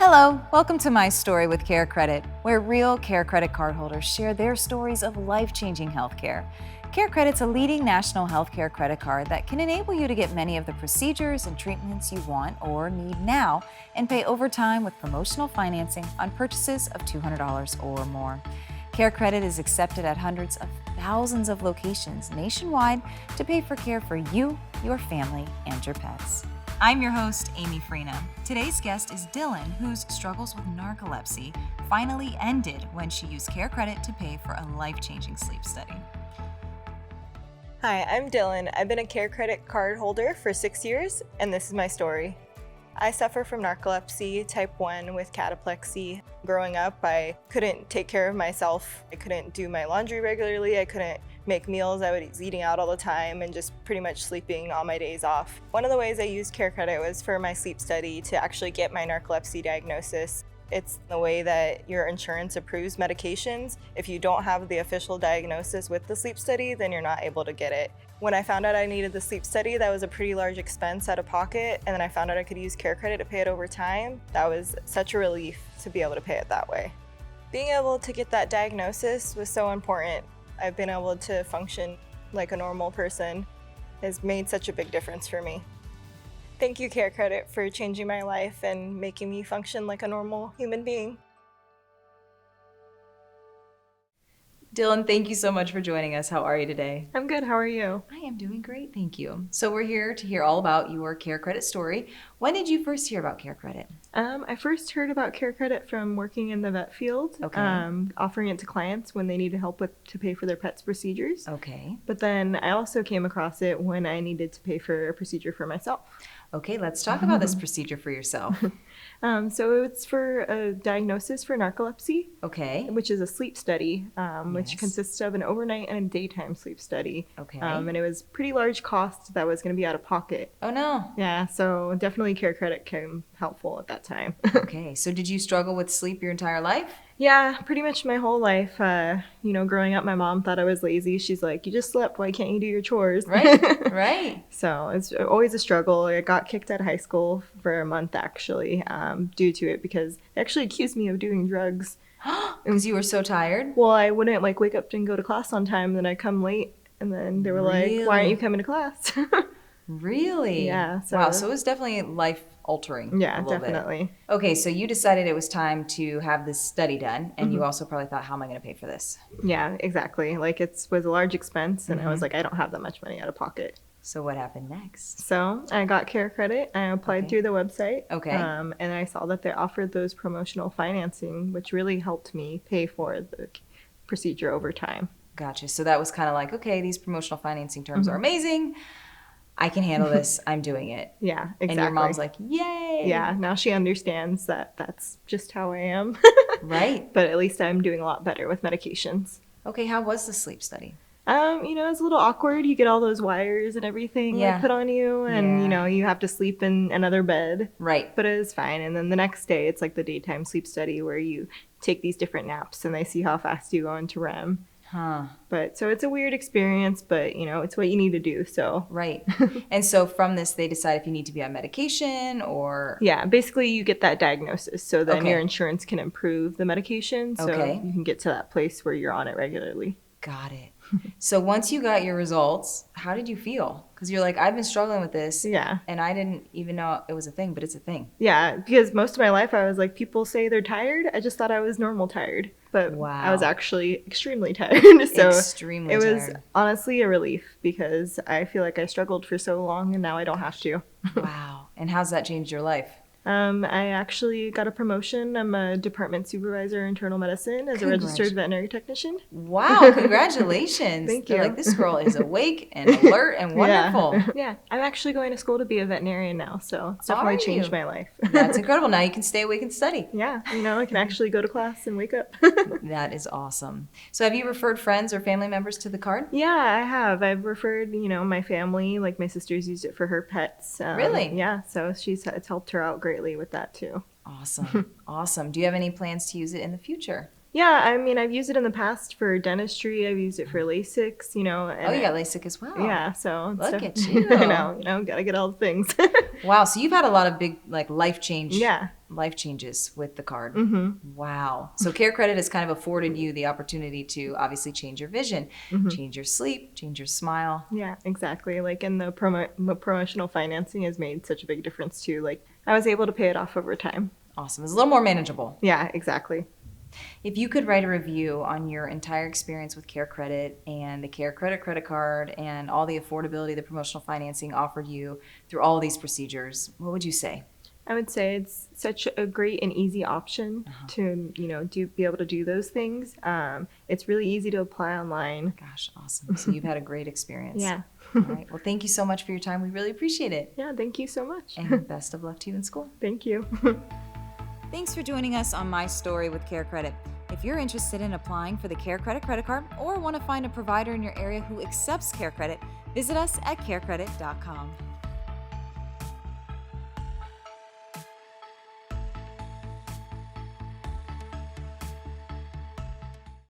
Hello, welcome to My Story with CareCredit, where real CareCredit cardholders share their stories of life-changing healthcare. CareCredit's a leading national healthcare credit card that can enable you to get many of the procedures and treatments you want or need now and pay over time with promotional financing on purchases of $200 or more. CareCredit is accepted at hundreds of thousands of locations nationwide to pay for care for you, your family, and your pets. I'm your host, Amy Freena. Today's guest is Dylan, whose struggles with narcolepsy finally ended when she used CareCredit to pay for a life-changing sleep study. Hi, I'm Dylan. I've been a CareCredit card holder for 6 years, and this is my story. I suffer from narcolepsy type 1 with cataplexy. Growing up, I couldn't take care of myself. I couldn't do my laundry regularly. I couldn't make meals. I was eating out all the time and just pretty much sleeping on my days off. One of the ways I used CareCredit was for my sleep study to actually get my narcolepsy diagnosis. It's the way that your insurance approves medications. If you don't have the official diagnosis with the sleep study, then you're not able to get it. When I found out I needed the sleep study, that was a pretty large expense out of pocket, and then I found out I could use CareCredit to pay it over time. That was such a relief to be able to pay it that way. Being able to get that diagnosis was so important. I've been able to function like a normal person has made such a big difference for me. Thank you, CareCredit, for changing my life and making me function like a normal human being. Dylan, thank you so much for joining us. How are you today? I'm good. How are you? I am doing great, thank you. So we're here to hear all about your CareCredit story. When did you first hear about CareCredit? I first heard about CareCredit from working in the vet field, offering it to clients when they needed help to pay for their pets' procedures. Okay. But then I also came across it when I needed to pay for a procedure for myself. Okay, let's talk about this procedure for yourself. So it's for a diagnosis for narcolepsy. Okay. Which is a sleep study, which Yes. consists of an overnight and a daytime sleep study. Okay. And it was pretty large cost that was going to be out of pocket. Oh no. Yeah, so definitely CareCredit came helpful at that time. Okay, so did you struggle with sleep your entire life? Yeah, pretty much my whole life. Growing up, my mom thought I was lazy. She's like, "You just slept. Why can't you do your chores?" Right, right. So it's always a struggle. I got kicked out of high school for a month, actually, due to it because they actually accused me of doing drugs. Because you were so tired? Well, I wouldn't wake up and go to class on time. Then I'd come late, and then they were like, "Why aren't you coming to class?" Really? Yeah. Wow, so it was definitely life-altering. Yeah, a little definitely. Bit. Okay, so you decided it was time to have this study done, and you also probably thought, how am I going to pay for this? Yeah, exactly. Like it was a large expense, and I was like, I don't have that much money out of pocket. So what happened next? So I got CareCredit. I applied through the website. Okay. And I saw that they offered those promotional financing, which really helped me pay for the procedure over time. Gotcha. So that was kind of like, okay, these promotional financing terms are amazing. I can handle this. I'm doing it. Yeah, exactly. And your mom's like, yay. Yeah, now she understands that that's just how I am. Right. But at least I'm doing a lot better with medications. Okay, how was the sleep study? It's a little awkward. You get all those wires and everything put on you, and you have to sleep in another bed. Right. But it was fine. And then the next day, it's like the daytime sleep study where you take these different naps, and they see how fast you go into REM. Huh. But so it's a weird experience, but it's what you need to do. So right. And so from this, they decide if you need to be on medication or yeah, basically you get that diagnosis, so then your insurance can improve the medication, so you can get to that place where you're on it regularly. Got it. So once you got your results, how did you feel? Because you're like, I've been struggling with this. Yeah. And I didn't even know it was a thing, but it's a thing. Yeah, because most of my life I was like, people say they're tired. I just thought I was normal tired. But I was actually extremely tired. So extremely tired. It was honestly a relief because I feel like I struggled for so long and now I don't have to. Wow. And how's that changed your life? I actually got a promotion. I'm a department supervisor in internal medicine as a registered veterinary technician. Wow, congratulations. Thank you. They're like, this girl is awake and alert and wonderful. Yeah, I'm actually going to school to be a veterinarian now, so it's definitely changed my life. That's incredible. Now you can stay awake and study. Yeah, I can actually go to class and wake up. That is awesome. So have you referred friends or family members to the card? Yeah, I have. I've referred, my family, like my sister's used it for her pets. Really? Yeah, so it's helped her out greatly with that too. Awesome. Awesome. Do you have any plans to use it in the future? Yeah, I mean, I've used it in the past for dentistry. I've used it for LASIK, and Oh, you got LASIK as well. yeah, so it's Look at definitely- you. I know, gotta get all the things. Wow, so you've had a lot of big life changes with the card. Mm-hmm. Wow. So CareCredit has kind of afforded you the opportunity to obviously change your vision, change your sleep, change your smile. Yeah, exactly. Like, and the promotional financing has made such a big difference too. Like, I was able to pay it off over time. Awesome. It's a little more manageable. Yeah, exactly. If you could write a review on your entire experience with CareCredit and the CareCredit credit card and all the affordability, the promotional financing offered you through all these procedures, what would you say? I would say it's such a great and easy option to, be able to do those things. It's really easy to apply online. Gosh, awesome. So you've had a great experience. Yeah. All right. Well, thank you so much for your time. We really appreciate it. Yeah, thank you so much. And best of luck to you in school. Thank you. Thanks for joining us on My Story with CareCredit. If you're interested in applying for the CareCredit credit card or want to find a provider in your area who accepts CareCredit, visit us at carecredit.com.